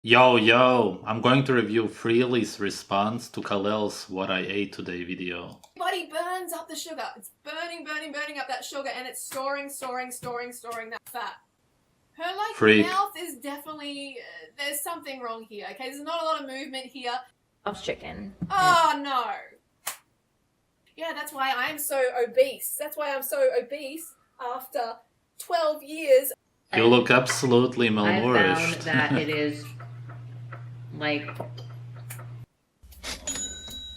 Yo, I'm going to review Freely's response to Kalel's What I Ate Today video. Body burns up the sugar. It's burning up that sugar, and it's storing that fat. Her Freak. mouth is definitely there's something wrong here. Okay, there's not a lot of movement here. Loves chicken. Oh no. Yeah, that's why I'm so obese. That's why I'm so obese after 12 years. You look absolutely I malnourished. found that it is like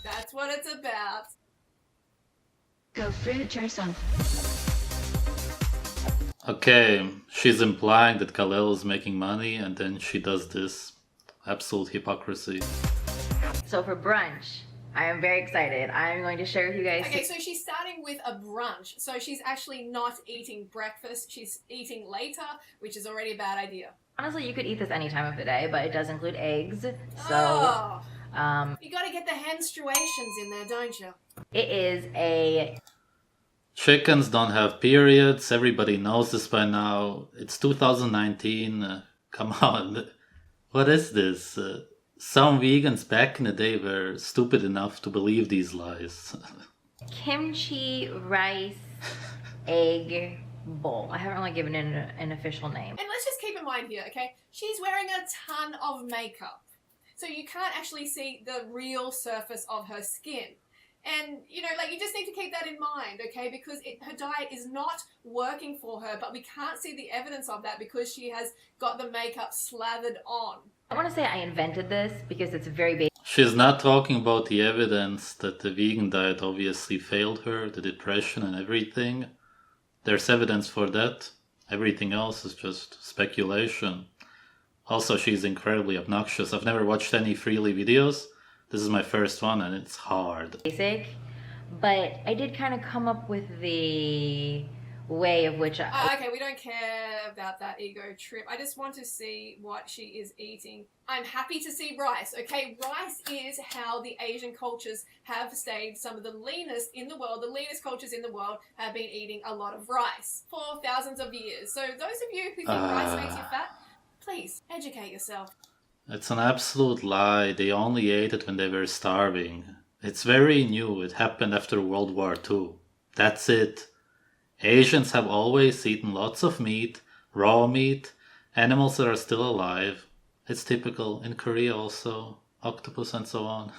That's what it's about. Go fruit yourself. Okay, she's implying that Kalel is making money and then she does this. Absolute hypocrisy. so for brunch. I am very excited. I am going to share with you guys. Okay, so she's starting with a brunch. So she's actually not eating breakfast. She's eating later, which is already a bad idea. Honestly, you could eat this any time of the day, but it does include eggs. So you got to get the menstruations in there, don't you? it is a Chickens don't have periods. Everybody knows this by now. It's 2019. Come on. What is this? Some vegans back in the day were stupid enough to believe these lies. kimchi rice egg bowl. I haven't really given it an official name. And let's just keep in mind here, okay? She's wearing a ton of makeup. So you can't actually see the real surface of her skin. And, you just need to keep that in mind, okay? Because her diet is not working for her, but we can't see the evidence of that because she has got the makeup slathered on. I want to say I invented this because it's very basic. She's not talking about the evidence that the vegan diet obviously failed her, the depression and everything. There's evidence for that. Everything else is just speculation. Also, she's incredibly obnoxious. I've never watched any Freelee videos. This is my first one and it's hard. But I did kind of come up with the way of which Okay, we don't care about that ego trip. I just want to see what she is eating. I'm happy to see rice, okay? Rice is how the Asian cultures have stayed some of the leanest in the world. The leanest cultures in the world have been eating a lot of rice for thousands of years. So those of you who think rice makes you fat, please educate yourself. It's an absolute lie. They only ate it when they were starving. It's very new. It happened after World War II. That's it. Asians have always eaten lots of meat, raw meat, animals that are still alive. It's typical in Korea also, octopus and so on.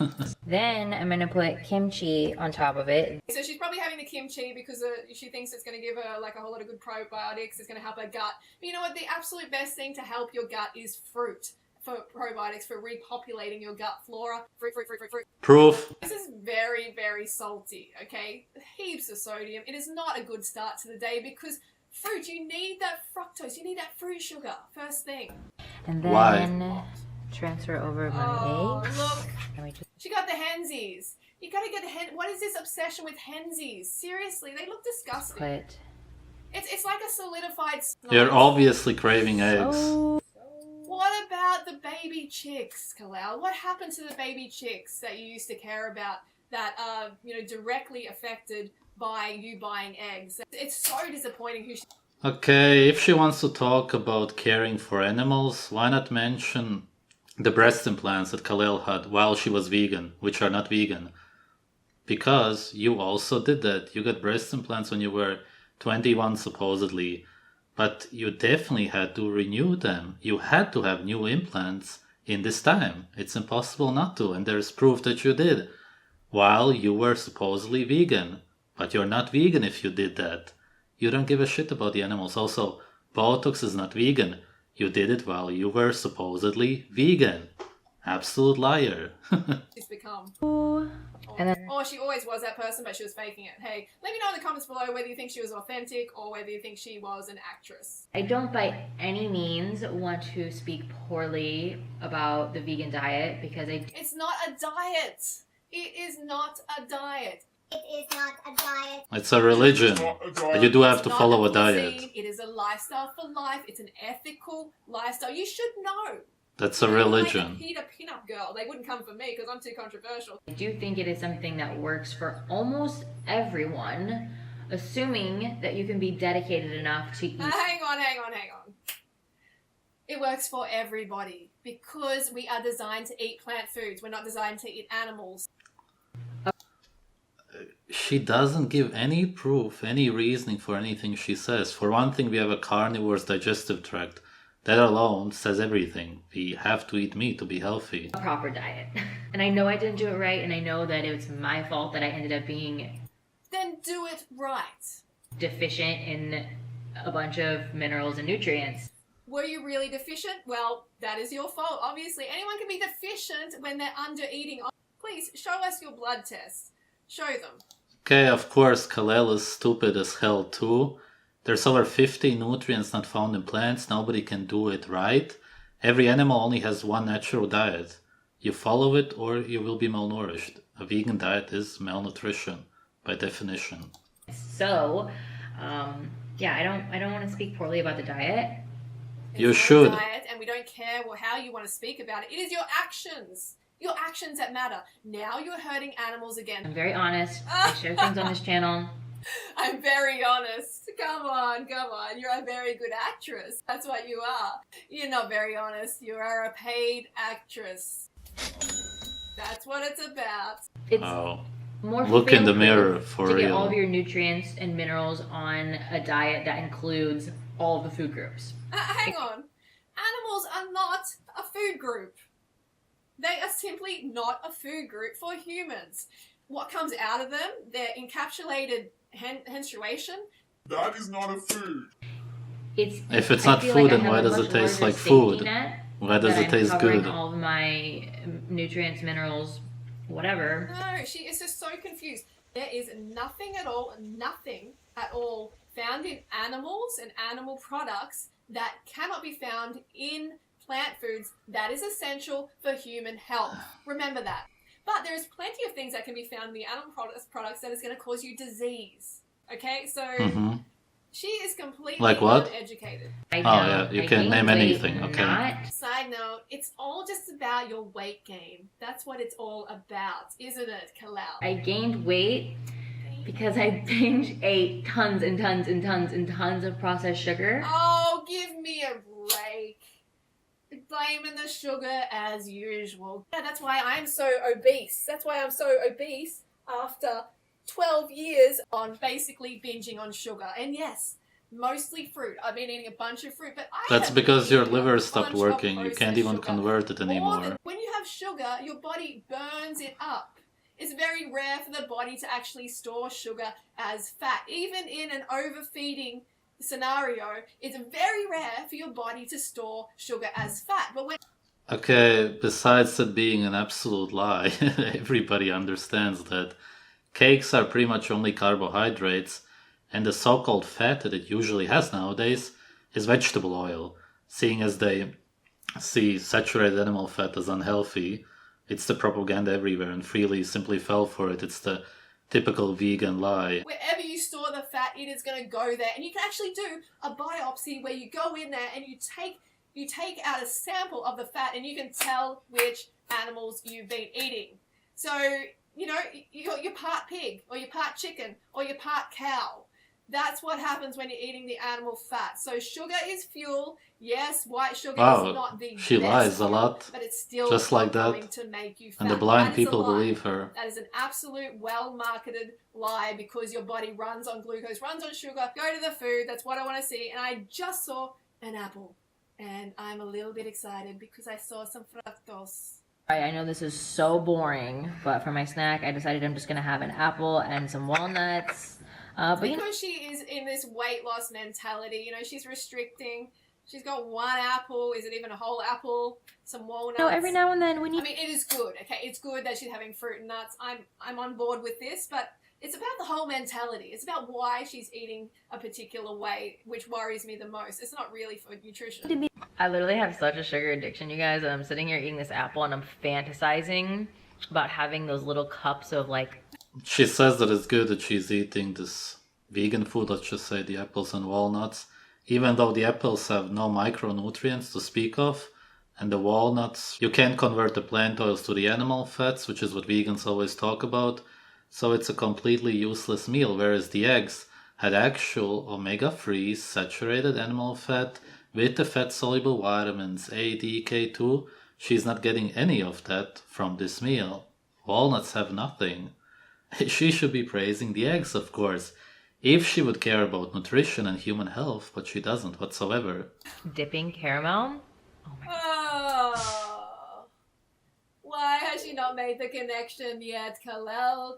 Then I'm going to put kimchi on top of it. So she's probably having the kimchi because she thinks it's going to give her like a whole lot of good probiotics. It's going to help her gut. But you know what? The absolute best thing to help your gut is fruit. For probiotics, for repopulating your gut flora. Fruit. Proof. This is very, very salty, okay? Heaps of sodium. It is not a good start to the day because fruit, you need that fructose, you need that fruit sugar, first thing. And then Why? transfer over my eggs. Look. She got the hensies. You gotta get the what is this obsession with hensies? Seriously, they look disgusting. It's like a solidified snow. You're obviously craving eggs. What about the baby chicks, Kalel? What happened to the baby chicks that you used to care about that are, directly affected by you buying eggs? It's so disappointing Okay, if she wants to talk about caring for animals, why not mention the breast implants that Kalel had while she was vegan, which are not vegan? Because you also did that. You got breast implants when you were 21 supposedly. But you definitely had to renew them. You had to have new implants in this time. It's impossible not to, and there's proof that you did. While you were supposedly vegan. But you're not vegan if you did that. You don't give a shit about the animals. Also, Botox is not vegan. You did it while you were supposedly vegan. Absolute liar. She's become. And she always was that person, but she was faking it. Hey, let me know in the comments below whether you think she was authentic or whether you think she was an actress. I don't by any means want to speak poorly about the vegan diet because It's not a diet. It is not a diet. It is not a diet. It's a religion. But you do have to follow a diet. It is a lifestyle for life. It's an ethical lifestyle. You should know. That's a religion. Like a pin-up girl. They wouldn't come for me because I'm too controversial. I do think it is something that works for almost everyone, assuming that you can be dedicated enough to eat. Hang on. It works for everybody because we are designed to eat plant foods. We're not designed to eat animals. She doesn't give any proof, any reasoning for anything she says. For one thing, we have a carnivore's digestive tract. That alone says everything. We have to eat meat to be healthy. A proper diet. And I know I didn't do it right, and I know that it was my fault that I ended up being Then do it right. deficient in a bunch of minerals and nutrients. Were you really deficient? Well, that is your fault, obviously. Anyone can be deficient when they're under eating. Please, show us your blood tests. Show them. Okay, of course, Kalel is stupid as hell too. There's over 50 nutrients not found in plants. Nobody can do it right. Every animal only has one natural diet. You follow it or you will be malnourished. A vegan diet is malnutrition by definition. So, yeah, I don't want to speak poorly about the diet. It's You not a should. diet, and we don't care how you want to speak about it. It is your actions. Your actions that matter. Now you're hurting animals I'm again. very honest. I share things on this channel. I'm very honest. Come on, come on. You're a very good actress. That's what you are. You're not very honest. You are a paid actress. That's what it's about. It's Oh, more look in the fail-proof mirror for to get all of real. your nutrients and minerals on a diet that includes all of the food groups. Hang on. Animals are not a food group. They are simply not a food group for humans. What comes out of them, their encapsulated menstruation, That is not a food. If it's I not feel food, like I then have why a does much it taste larger like safety food? net, Why does that it taste I'm covering good? all of my nutrients, minerals, whatever. No, she is just so confused. There is nothing at all found in animals and animal products that cannot be found in plant foods that is essential for human health. Remember that. But there is plenty of things that can be found in the animal products that is going to cause you disease. Okay, so Mm-hmm. she is completely Like what? uneducated. I yeah, you I can gained name weight anything, okay. Not Side note, it's all just about your weight gain. That's what it's all about, isn't it, Kalal? I gained weight because I binge ate tons and tons and tons and tons of processed sugar. Oh, give me a break. Blaming the sugar as usual. Yeah, that's why I'm so obese. That's why I'm so obese after 12 years on basically binging on sugar. And yes, mostly fruit. I've been eating a bunch of fruit, but That's have because been your eating a liver stopped bunch of working. You can't processed even sugar. convert it More anymore. than- when you have sugar, your body burns it up. It's very rare for the body to actually store sugar as fat. Even in an overfeeding scenario, it's very rare for your body to store sugar as fat. But when Okay, besides it being an absolute lie, everybody understands that cakes are pretty much only carbohydrates, and the so-called fat that it usually has nowadays is vegetable oil. Seeing as they see saturated animal fat as unhealthy, it's the propaganda everywhere, and Freelee simply fell for it. It's the typical vegan lie. wherever you store the fat, it is going to go there. And you can actually do a biopsy where you go in there and you take out a sample of the fat and you can tell which animals you've been eating. So, you know, you're part pig or you're part chicken or you're part cow. That's what happens when you're eating the animal fat. So sugar is fuel. Yes, white sugar Wow, is not the she best lies a fuel, lot, but it's still just like not that. going to make you fat. And the blind That is a people lie. believe her. That is an absolute well-marketed lie because your body runs on glucose, runs on sugar. Go to the food. That's what I want to see. And I just saw an apple. And I'm a little bit excited because I saw some fructose. I know this is so boring, but for my snack, I decided I'm just gonna have an apple and some walnuts. But you know, Because she is in this weight loss mentality, you know, she's restricting. She's got one apple. Is it even a whole apple? Some walnuts. every now and then when you I mean, it is good. Okay, it's good that she's having fruit and nuts. I'm on board with this, but it's about the whole mentality. It's about why she's eating a particular way, which worries me the most. It's not really for nutrition. I literally have such a sugar addiction, you guys. I'm sitting here eating this apple and I'm fantasizing about having those little cups of like. She says that it's good that she's eating this vegan food, let's just say the apples and walnuts, even though the apples have no micronutrients to speak of, and the walnuts, you can't convert the plant oils to the animal fats, which is what vegans always talk about, so it's a completely useless meal, whereas the eggs had actual omega-3 saturated animal fat with the fat-soluble vitamins A, D, K2, she's not getting any of that from this meal. Walnuts have nothing. She should be praising the eggs, of course, if she would care about nutrition and human health, but she doesn't whatsoever. Dipping caramel? Oh my god. Oh, why has she not made the connection yet? Kalel.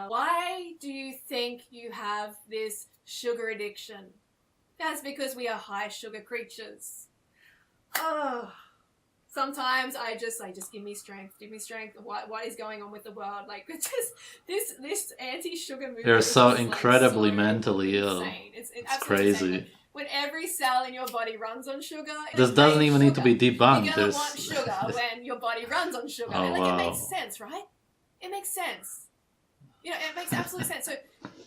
Why do you think you have this sugar addiction? That's because we are high sugar creatures. Oh, sometimes I just give me strength. What is going on with the world? Like, it's just this anti-sugar movement. They're is so just, incredibly so mentally ill. insane. It's crazy. absolutely insane. Like, when every cell in your body runs on sugar, This doesn't even need to be You're debunked. gonna want sugar when your body runs on sugar. Oh, And, like, wow. it makes sense, right? It makes sense. You know, it makes absolute sense. So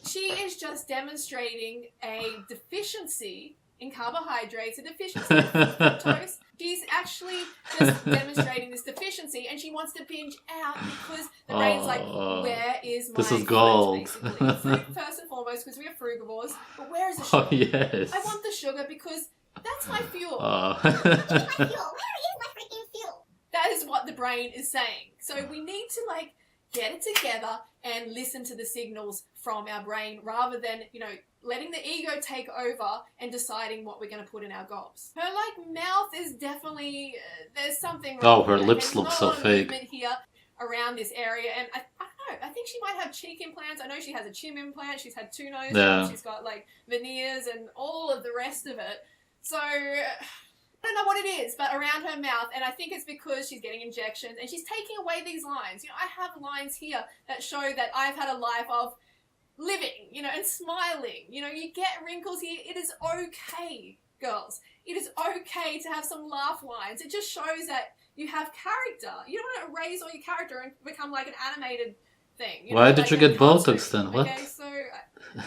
she is just demonstrating a deficiency in carbohydrates, a deficiency in fructose. She's actually just demonstrating this deficiency, and she wants to binge out because the brain's like, where is my This is fruit, gold. basically? Fruit first and foremost, because we are frugivores, but where is the sugar? Oh, yes. I want the sugar because that's my fuel. My fuel. Where is my freaking fuel? That is what the brain is saying. So we need to, like, get it together and listen to the signals from our brain rather than, you know, letting the ego take over and deciding what we're going to put in our gobs. Her, like, mouth is definitely, there's something wrong. Oh, her here. lips There's look not so a lot of fake. movement here around this area, and I don't know, I think she might have cheek implants. I know she has a chin implant, she's had 2 nose jobs, she's got, like, veneers and all of the rest of it. So I don't know what it is, but around her mouth, and I think it's because she's getting injections and she's taking away these lines. You know, I have lines here that show that I've had a life of living, you know, and smiling. You know, you get wrinkles here. It is okay, girls. It is okay to have some laugh lines. It just shows that you have character. You don't want to erase all your character and become like an animated thing. Why did like you a get cartoon. Botox then? What? Okay, so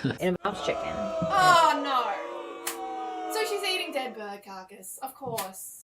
It involves chicken. oh no. So she's eating dead bird carcass, of course.